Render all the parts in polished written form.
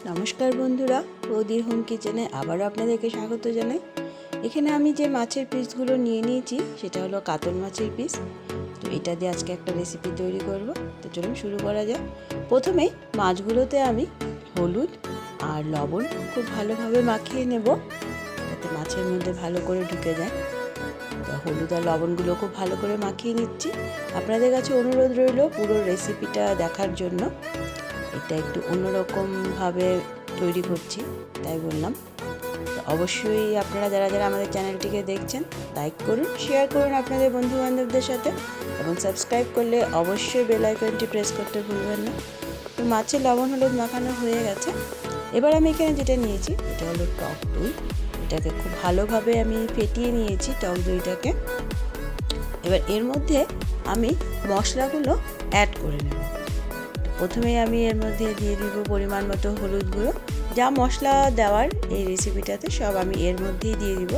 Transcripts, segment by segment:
নমস্কার বন্ধুরা, বৌদির হোম কিচেনে আবারও আপনাদেরকে স্বাগত জানাই। এখানে আমি যে মাছের পিসগুলো নিয়ে নিয়েছি সেটা হলো কাতল মাছের পিস। তো এটা দিয়ে আজকে একটা রেসিপি তৈরি করব। তো চলুন শুরু করা যাক। প্রথমেই মাছগুলোতে আমি হলুদ আর লবণ খুব ভালোভাবে মাখিয়ে নেব, যাতে মাছের মধ্যে ভালো করে ঢুকে যায়। তো হলুদ আর লবণগুলো খুব ভালো করে মাখিয়ে নিচ্ছি। আপনাদের কাছে অনুরোধ রইল পুরো রেসিপিটা দেখার জন্য। এটা একটু অন্যরকমভাবে তৈরি করছি, তাই বললাম। তো অবশ্যই আপনারা যারা যারা আমাদের চ্যানেলটিকে দেখছেন লাইক করুন, শেয়ার করুন আপনাদের বন্ধুবান্ধবদের সাথে, এবং সাবস্ক্রাইব করলে অবশ্যই বেল আইকনটি প্রেস করতে ভুলবেন না। তো মাছের লবণ হলুদ মাখানো হয়ে গেছে। এবার আমি এখানে যেটা নিয়েছি এটা হলো টক দই। এটাকে খুব ভালোভাবে আমি ফেটিয়ে নিয়েছি টক দইটাকে। এবার এর মধ্যে আমি মশলাগুলো অ্যাড করে নেব। প্রথমেই আমি এর মধ্যে দিয়ে দিব পরিমাণ মতো হলুদ গুঁড়ো। যা মশলা দেওয়ার এই রেসিপিটাতে সব আমি এর মধ্যেই দিয়ে দিব।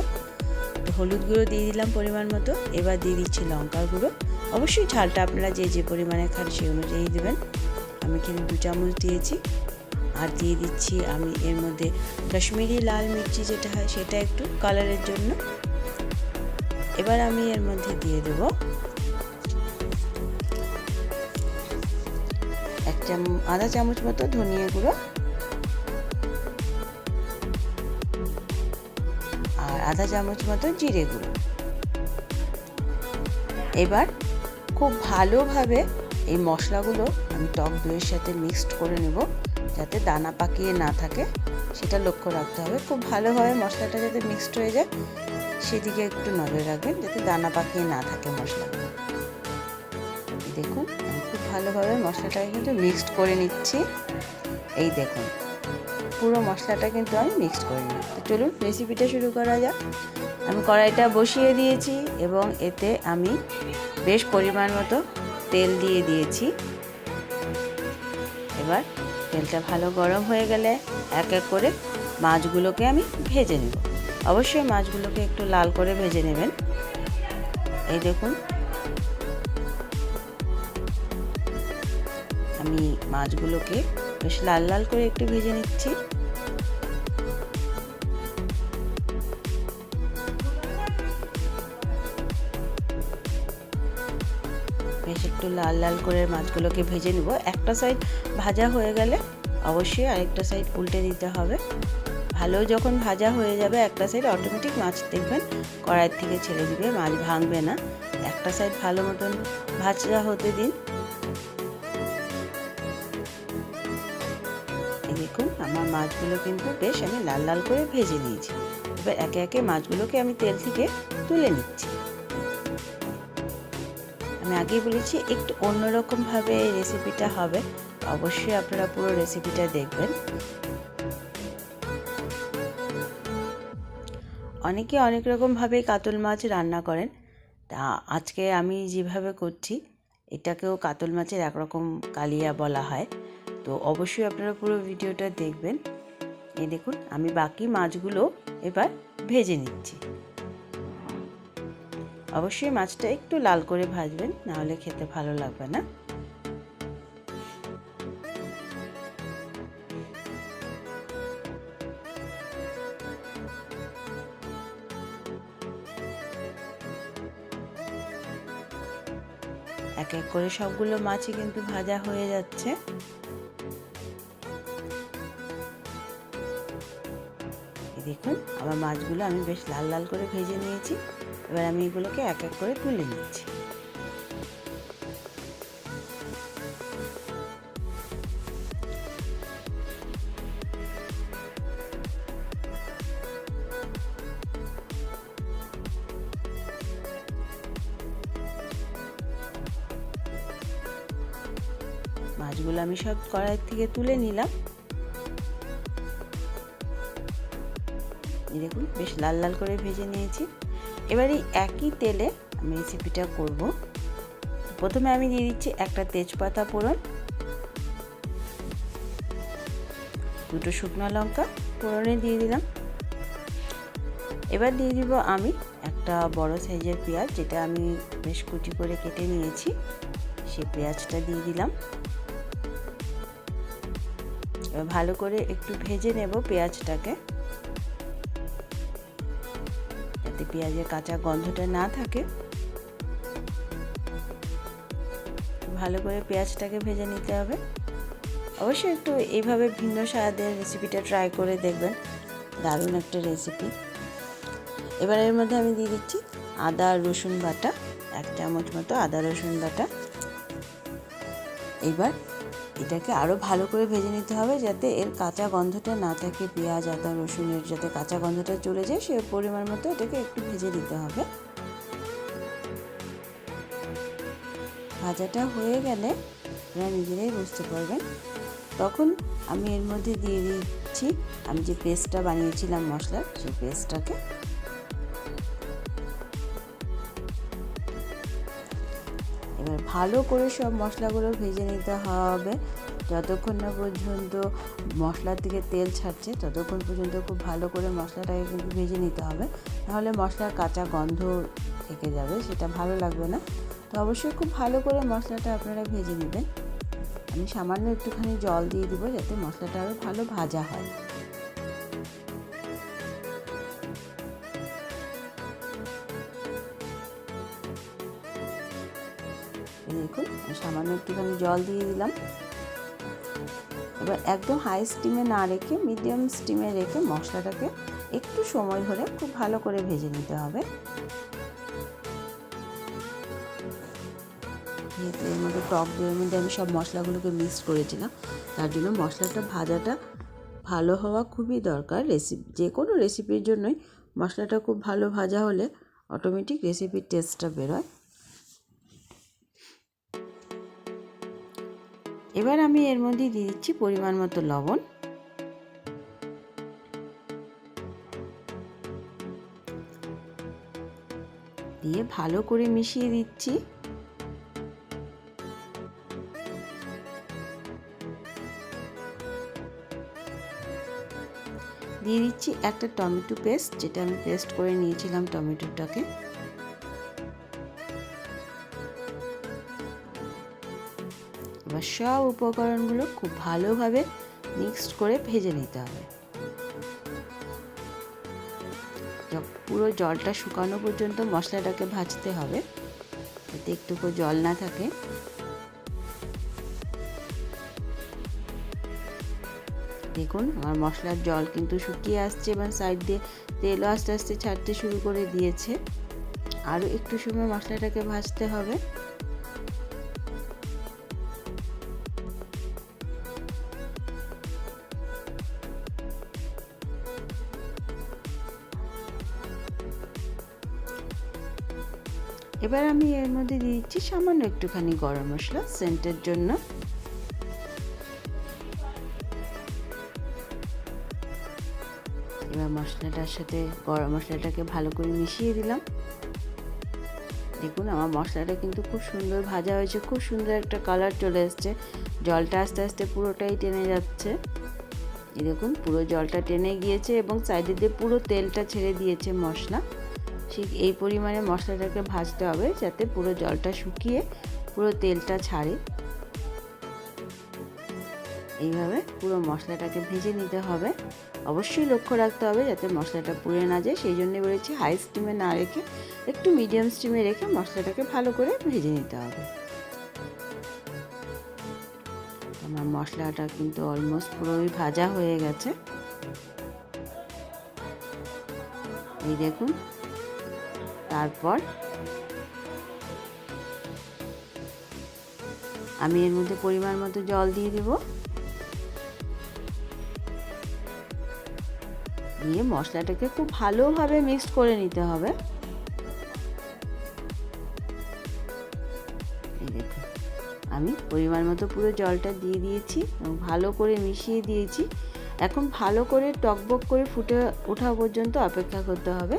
তো হলুদ গুঁড়ো দিয়ে দিলাম পরিমাণ মতো। এবার দিয়ে দিচ্ছি লঙ্কার গুঁড়ো। অবশ্যই ঝালটা আপনারা যে পরিমাণে খান সেই অনুযায়ী দেবেন। আমি এখানে 2 চামচ দিয়েছি। আর দিয়ে দিচ্ছি আমি এর মধ্যে কাশ্মীরি লাল মির্চি যেটা হয় সেটা একটু কালারের জন্য। এবার আমি এর মধ্যে দিয়ে দেবো আধা চামচ মতো ধনিয়া গুঁড়ো আর আধা চামচ মতো জিরে গুঁড়ো। এবার খুব ভালোভাবে এই মশলাগুলো আমি টক দইয়ের সাথে মিক্সড করে নেব, যাতে দানা পাকিয়ে না থাকে সেটা লক্ষ্য রাখতে হবে। খুব ভালোভাবে মশলাটা যাতে মিক্সড হয়ে যায় সেদিকে একটু নজর রাখবেন, যাতে দানা পাকিয়ে না থাকে মশলাগুলো। দেখুন আমি খুব ভালোভাবে মশলাটাকে কিন্তু মিক্সড করে নিচ্ছি। এই দেখুন পুরো মশলাটা কিন্তু আমি মিক্সড করে নিই। তো চলুন রেসিপিটা শুরু করা যাক। আমি কড়াইটা বসিয়ে দিয়েছি এবং এতে আমি বেশ পরিমাণ মতো তেল দিয়ে দিয়েছি। এবার তেলটা ভালো গরম হয়ে গেলে এক এক করে মাছগুলোকে আমি ভেজে নেব। অবশ্যই মাছগুলোকে একটু লাল করে ভেজে নেবেন। এই দেখুন আমি মাছগুলোকে বেশ লাল লাল করে একটু ভেজে নিচ্ছি। বেশ একটু লাল লাল করে মাছগুলোকে ভেজে নেব। একটা সাইড ভাজা হয়ে গেলে অবশ্যই আরেকটা সাইড উল্টে দিতে হবে। ভালো যখন ভাজা হয়ে যাবে একটা সাইড, অটোমেটিক মাছ দেখবেন কড়াইয়ের থেকে ছেড়ে দিবে, মাছ ভাঙবে না। একটা সাইড ভালো মতন ভাজা হতে দিন। দেখুন আমার মাছগুলো কিন্তু বেশ আমি লাল লাল করে ভেজে নিয়েছি। এবার একে একে মাছগুলোকে আমি তেল থেকে তুলে নিচ্ছি। আমি আগেই বলেছি একটু অন্যরকমভাবে এই রেসিপিটা হবে, অবশ্যই আপনারা পুরো রেসিপিটা দেখবেন। অনেকে অনেক রকমভাবে কাতল মাছ রান্না করেন, তা আজকে আমি যেভাবে করছি এটাকেও কাতল মাছের একরকম কালিয়া বলা হয়। তো অবশ্যই আপনারা পুরো ভিডিওটা দেখবেন। এই দেখুন আমি বাকি মাছগুলো এবার ভেজে নিচ্ছি। অবশ্যই মাছটা একটু লাল করে ভাজবেন, নাহলে খেতে ভালো লাগবে না। এক এক করে সবগুলো মাছই কিন্তু ভাজা হয়ে যাচ্ছে। দেখুন আমার মাছগুলো আমি বেশ লাল লাল করে ভেজে নিয়েছি। এবার আমি এগুলোকে এক এক করে তুলে নিচ্ছি। মাছগুলো আমি সব কড়াই থেকে তুলে নিলাম। দেখুন বেশ লাল লাল করে ভেজে নিয়েছি। এবার এই একই তেলে আমি রেসিপিটা করব। প্রথমে আমি দিয়ে দিচ্ছি একটা তেজপাতা ফোড়ন, 2টো শুকনো লঙ্কা ফোড়নে দিয়ে দিলাম। এবার দিয়ে দিব আমি একটা বড় সাইজের পেঁয়াজ, যেটা আমি বেশ কুচি করে কেটে নিয়েছি, সেই পেঁয়াজটা দিয়ে দিলাম। এবার ভালো করে একটু ভেজে নেব পেঁয়াজটাকে, যাতে পেঁয়াজের কাঁচা গন্ধটা না থাকে। ভালো করে পেঁয়াজটাকে ভেজে নিতে হবে। অবশ্যই একটু এইভাবে ভিন্ন স্বাদের রেসিপিটা ট্রাই করে দেখবেন, দারুণ একটা রেসিপি। এবার এর মধ্যে আমি দিয়ে দিচ্ছি আদা রসুন বাটা, 1 চামচ মতো আদা রসুন বাটা। এবার এটাকে আরও ভালো করে ভেজে নিতে হবে, যাতে এর কাঁচা গন্ধটা না থাকে। পেঁয়াজ আদা রসুনের যাতে কাঁচা গন্ধটা চলে যায়, সে পরিমাণ মতো এটাকে একটু ভেজে দিতে হবে। ভাজাটা হয়ে গেলে আপনারা নিজেরাই বুঝতে পারবেন। তখন আমি এর মধ্যে দিয়ে দিচ্ছি আমি যে পেস্টটা বানিয়েছিলাম মশলার, সেই পেস্টটাকে। এবার ভালো করে সব মশলাগুলো ভেজে নিতে হবে, যতক্ষণ না পর্যন্ত মশলার থেকে তেল ছাড়ছে ততক্ষণ পর্যন্ত খুব ভালো করে মশলাটাকে কিন্তু ভেজে নিতে হবে, নাহলে মশলার কাঁচা গন্ধ থেকে যাবে, সেটা ভালো লাগবে না। তো অবশ্যই খুব ভালো করে মশলাটা আপনারা ভেজে নেবেন। আমি সামান্য একটুখানি জল দিয়ে দিব, যাতে মশলাটা আরও ভালো ভাজা হয়। দেখুন আমি সামান্য একটুখানি জল দিয়ে দিলাম। এবার একদম হাই স্টিমে না রেখে মিডিয়াম স্টিমে রেখে মশলাটাকে একটু সময় ধরে খুব ভালো করে ভেজে নিতে হবে। যেহেতু এর মধ্যে টক দইয়ের মধ্যে আমি সব মশলাগুলোকে মিক্স করেছিলাম, তার জন্য মশলাটা ভাজাটা ভালো হওয়া খুবই দরকার। যে কোনো রেসিপির জন্যই মশলাটা খুব ভালো ভাজা হলে অটোমেটিক রেসিপির টেস্টটা বেরোয়। এবার আমি এর মধ্যে দিয়ে দিচ্ছি পরিমাণ মতো লবণ। দিয়ে ভালো করে মিশিয়ে দিচ্ছি। দিয়ে দিচ্ছি একটা টমেটো পেস্ট, যেটা আমি পেস্ট করে নিয়েছিলাম টমেটোটাকে। এবার সব উপকরণগুলো খুব ভালোভাবে মিক্সড করে ভেজে নিতে হবে। পুরো জলটা শুকানো পর্যন্ত মশলাটাকে ভাজতে হবে, যাতে একটুকু জল না থাকে। দেখুন আমার মশলার জল কিন্তু শুকিয়ে আসছে এবং সাইড দিয়ে তেলও আস্তে আস্তে ছাড়তে শুরু করে দিয়েছে। আরও একটু সময় মশলাটাকে ভাজতে হবে। এবার আমি এর মধ্যে দিয়ে দিচ্ছি সামান্য একটুখানি গরম মশলা সেন্টের জন্য। এবার মশলাটার সাথে গরম মশলাটাকে ভালো করে মিশিয়ে দিলাম। দেখুন আমার মশলাটা কিন্তু খুব সুন্দর ভাজা হয়েছে, খুব সুন্দর একটা কালার চলে এসছে। জলটা আস্তে আস্তে পুরোটাই টেনে যাচ্ছে। এই দেখুন পুরো জলটা টেনে গিয়েছে এবং সাইডে দিয়ে পুরো তেলটা ছেড়ে দিয়েছে মশলা। ঠিক এই পরিমাণে মশলাটাকে ভাজতে হবে, যাতে পুরো জলটা শুকিয়ে পুরো তেলটা ছাড়ে। এইভাবে পুরো মশলাটাকে ভেজে নিতে হবে। অবশ্যই লক্ষ্য রাখতে হবে যাতে মশলাটা পুড়ে না যায়, সেই জন্য বলেছি হাই স্টিমে না রেখে একটু মিডিয়াম স্টিমে রেখে মশলাটাকে ভালো করে ভেজে নিতে হবে। আমার মশলাটা কিন্তু অলমোস্ট পুরোই ভাজা হয়ে গেছে। এই দেখুন, তারপর আমি এর মধ্যে পরিমাণ মতো জল দিয়ে দেব। দিয়ে মশলাটাকে খুব ভালোভাবে মিক্স করে নিতে হবে। এই দেখুন আমি পরিমাণ মতো পুরো জলটা দিয়ে দিয়েছি এবং ভালো করে মিশিয়ে দিয়েছি। এখন ভালো করে টকবক করে ফুটে ওঠা পর্যন্ত অপেক্ষা করতে হবে।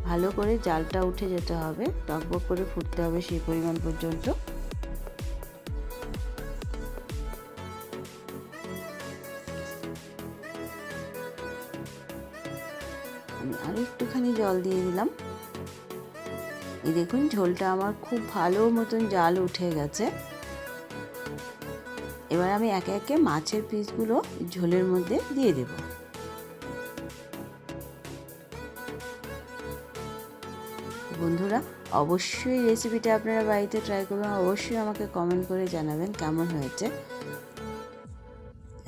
ভালো করে জালটা উঠে যেতে হবে, টকবক করে ফুটতে হবে সেই পরিমাণ পর্যন্ত। আমি আরও একটুখানি জল দিয়ে দিলাম। এই দেখুন ঝোলটা আমার খুব ভালো মতন জাল উঠে গেছে। এবার আমি একে একে মাছের পিসগুলো ঝোলের মধ্যে দিয়ে দেব। বন্ধুরা, অবশ্যই রেসিপিটা আপনারা বাড়িতে ট্রাই করবেন, অবশ্যই আমাকে কমেন্ট করে জানাবেন কেমন হয়েছে।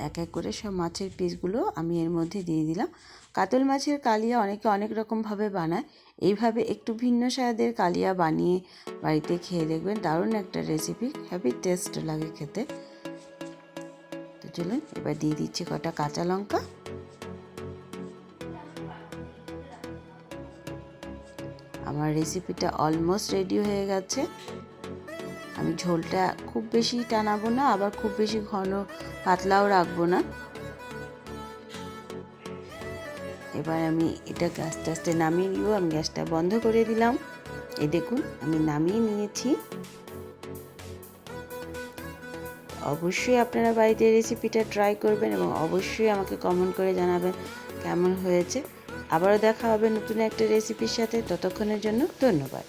এক এক করে সব মাছের পিসগুলো আমি এর মধ্যে দিয়ে দিলাম। কাতল মাছের কালিয়া অনেকে অনেক রকমভাবে বানায়, এইভাবে একটু ভিন্ন স্বাদের কালিয়া বানিয়ে বাড়িতে খেয়ে দেখবেন, দারুণ একটা রেসিপি, হ্যাপি টেস্ট লাগে খেতে। তো চলুন এবার দিয়ে দিচ্ছি কটা কাঁচা লঙ্কা। আমার রেসিপিটা অলমোস্ট রেডি হয়ে গেছে। আমি ঝোলটা খুব বেশি টানাবো না, আবার খুব বেশি ঘন পাতলাও রাখবো না। এবার আমি এটা আস্তে আস্তে নামিয়ে নিব। আমি গ্যাসটা বন্ধ করে দিলাম। এই দেখুন আমি নামিয়ে নিয়েছি। অবশ্যই আপনারা বাড়িতে রেসিপিটা ট্রাই করবেন এবং অবশ্যই আমাকে কমেন্ট করে জানাবেন কেমন হয়েছে। আবারও দেখা হবে নতুন একটা রেসিপির সাথে। ততক্ষণের জন্য ধন্যবাদ।